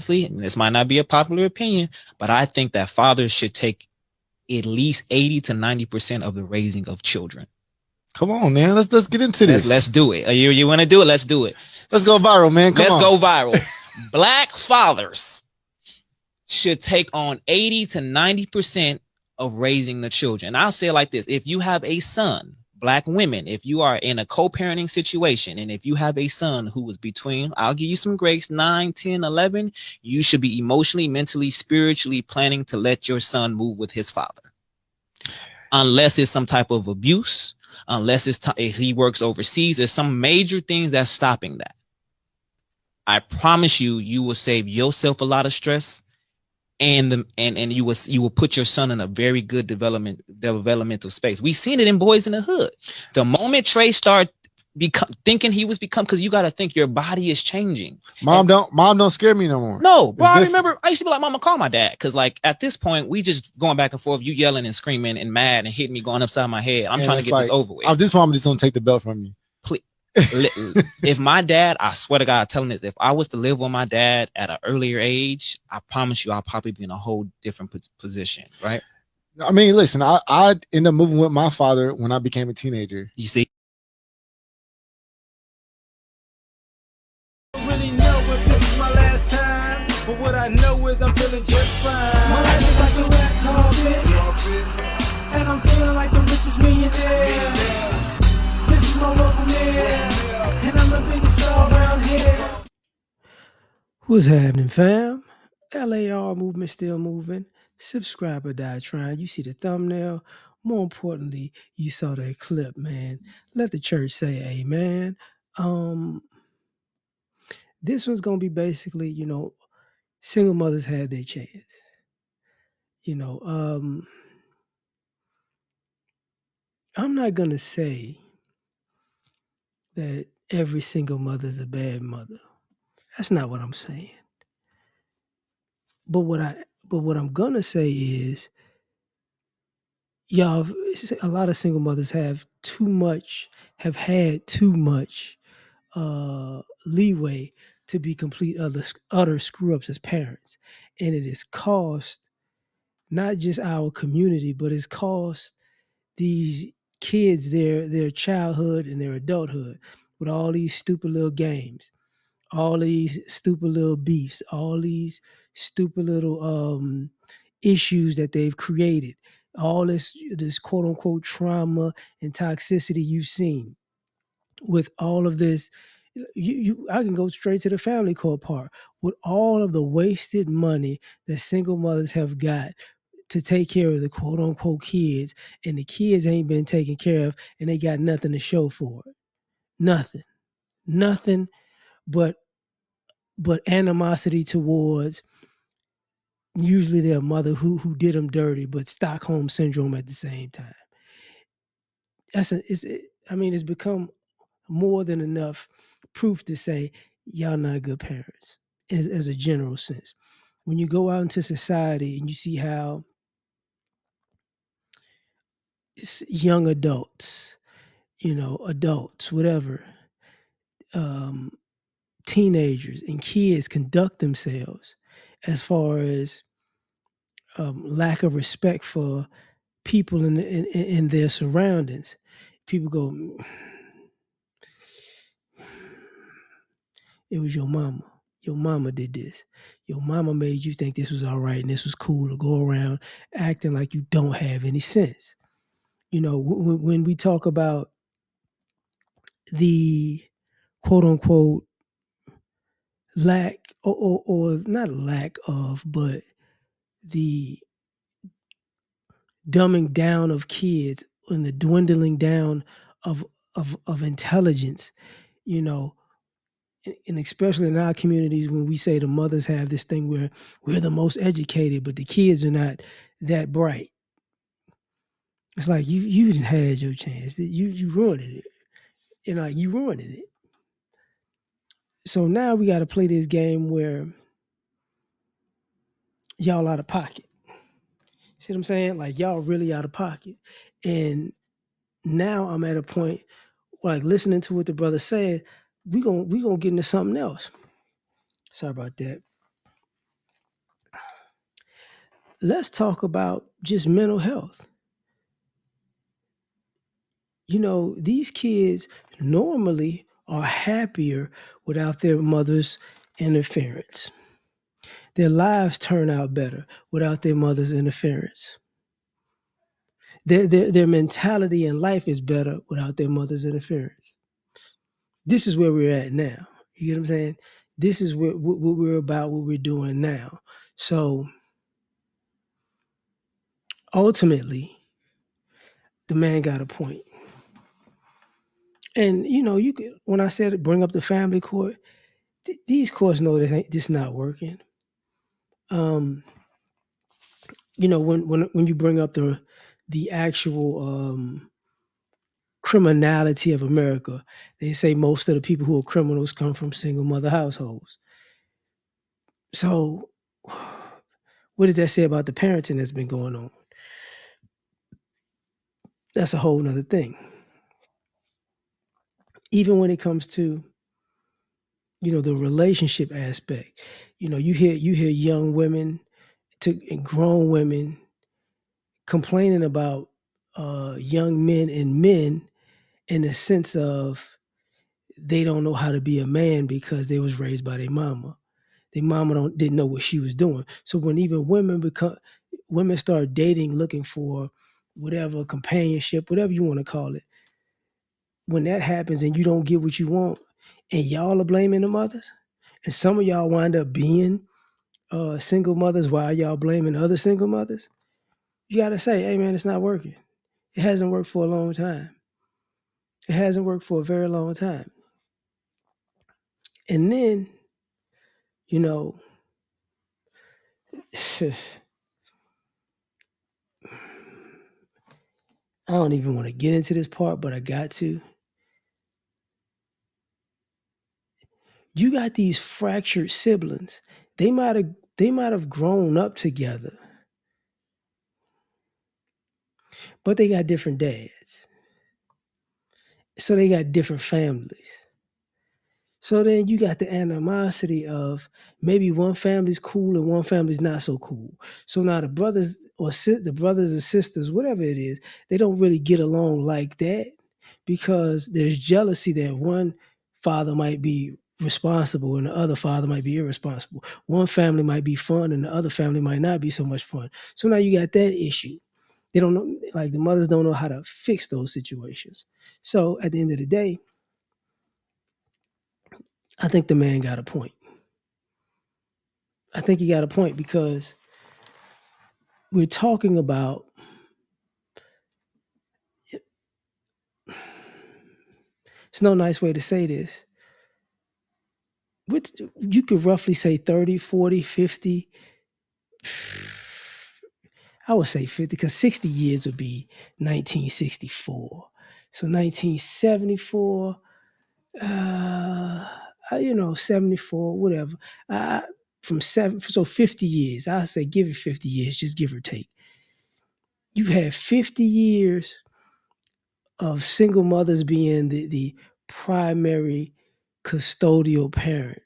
honestly, and this might not be a popular opinion, but I think that fathers should take at least 80 to 90% of the raising of children. Come on, man. Let's get into Let's this. do it. You want to do it? Let's do it. Let's go viral, man. Come Let's on. go viral. Black fathers should take on 80 to 90% of raising the children. And I'll say it like this. If you have a son, Black women, if you are in a co-parenting situation, and if you have a son who is between, I'll give you some grace, 9, 10, 11, you should be emotionally, mentally, spiritually planning to let your son move with his father. Unless it's some type of abuse, unless if he works overseas, there's some major things that's stopping that. I promise you, you will save yourself a lot of stress, and you will put your son in a very good developmental space. We've seen it in Boys in the Hood. The moment Trey started thinking he was because you got to think your body is changing. Mom don't scare me no more. No, bro. I remember I used to be like, Mama, call my dad, because like at this point we just going back and forth. You yelling and screaming and mad and hitting me, going upside my head. I'm trying to get this over with. At this point, I'm just gonna take the belt from you. Please. If my dad, I swear to God, telling this, if I was to live with my dad at an earlier age, I promise you I'll probably be in a whole different position, right? I mean, listen, I ended up moving with my father when I became a teenager. You see? I don't really know if this is my last time, but what I know is I'm feeling just fine. My life is like a red carpet, and I'm feeling like the richest millionaire. This is my local man, and I'm the biggest star around here. What's happening, fam? L.A.R. movement still moving. Subscribe or die trying. You see the thumbnail. More importantly, you saw that clip, man. Let the church say amen. This one's gonna be basically, single mothers had their chance. I'm not gonna say that every single mother is a bad mother. That's not what I'm saying. But what I'm gonna say is, y'all, a lot of single mothers have had too much leeway to be complete utter screw ups as parents, and it has cost not just our community, but it's cost these kids their childhood and their adulthood with all these stupid little games, all these stupid little beefs, all these stupid little issues that they've created, all this quote unquote trauma and toxicity you've seen with all of this. I can go straight to the family court part with all of the wasted money that single mothers have got to take care of the quote unquote kids, and the kids ain't been taken care of, and they got nothing to show for it. Nothing but animosity towards usually their mother who did them dirty, but Stockholm syndrome at the same time. It's become more than enough proof to say y'all not good parents as a general sense. When you go out into society and you see how young adults, adults, whatever, teenagers and kids conduct themselves as far as lack of respect for people in their surroundings. People go, it was your mama. Your mama did this. Your mama made you think this was all right and this was cool to go around acting like you don't have any sense. When we talk about the quote unquote lack or not lack of, but the dumbing down of kids and the dwindling down of intelligence, and especially in our communities, when we say the mothers have this thing where we're the most educated, but the kids are not that bright. It's like you didn't had your chance. You ruined it. You ruined it. So now we got to play this game where y'all out of pocket. See what I'm saying? Like y'all really out of pocket. And now I'm at a point like listening to what the brother said, we gonna get into something else. Sorry about that. let's talk about just mental health. These kids normally are happier without their mother's interference. Their lives turn out better without their mother's interference. Their mentality in life is better without their mother's interference. This is where we're at now. You get what I'm saying? This is what we're about, what we're doing now. So ultimately, the man got a point. And you could, when I said bring up the family court, these courts know this not working. When you bring up the actual criminality of America, they say most of the people who are criminals come from single mother households. So, what does that say about the parenting that's been going on? That's a whole nother thing. Even when it comes to the relationship aspect, you hear young women and grown women complaining about young men and men in the sense of they don't know how to be a man because they was raised by their mama. Their mama didn't know what she was doing. So when even women start dating, looking for whatever companionship, whatever you want to call it, when that happens and you don't get what you want, and y'all are blaming the mothers, and some of y'all wind up being single mothers while y'all blaming other single mothers, you got to say, hey man, it's not working. It hasn't worked for a long time. It hasn't worked for a very long time. And then, I don't even want to get into this part, but I got to. You got these fractured siblings. They might have grown up together, but they got different dads. So they got different families. So then you got the animosity of maybe one family's cool and one family's not so cool. So now the brothers and sisters, whatever it is, they don't really get along like that because there's jealousy that one father might be responsible and the other father might be irresponsible. One family might be fun and the other family might not be so much fun. So now you got that issue. They don't know, like the mothers don't know how to fix those situations. So at the end of the day, I think the man got a point. I think he got a point because we're talking about it's no nice way to say this. You could roughly say 30, 40, 50. I would say 50 because 60 years would be 1964. So 1974, 74, whatever. So 50 years. I say give it 50 years, just give or take. You have 50 years of single mothers being the primary custodial parent.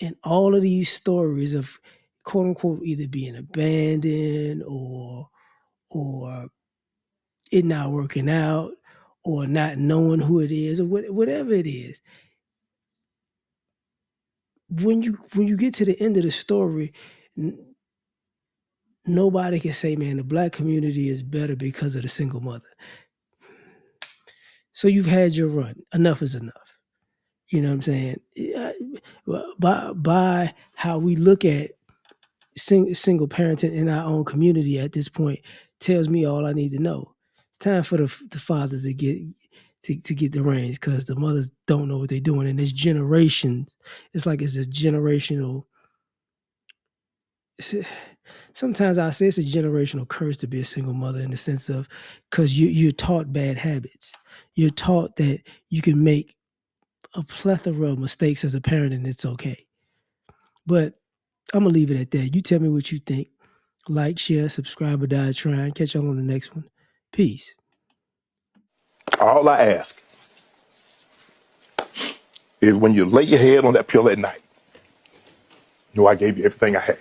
And all of these stories of quote unquote either being abandoned or it not working out or not knowing who it is or whatever it is. When you get to the end of the story, nobody can say, man, the black community is better because of the single mother. So you've had your run. Enough is enough. You know what I'm saying? By how we look at single parenting in our own community at this point tells me all I need to know. It's time for the fathers to get the reins because the mothers don't know what they're doing. And there's generations. It's like it's a generational. Sometimes I say it's a generational curse to be a single mother in the sense of because you're taught bad habits. You're taught that you can make a plethora of mistakes as a parent and it's okay. But I'm going to leave it at that. You tell me what you think. Like, share, subscribe, or die trying. Catch y'all on the next one. Peace. All I ask is when you lay your head on that pillow at night, know I gave you everything I had.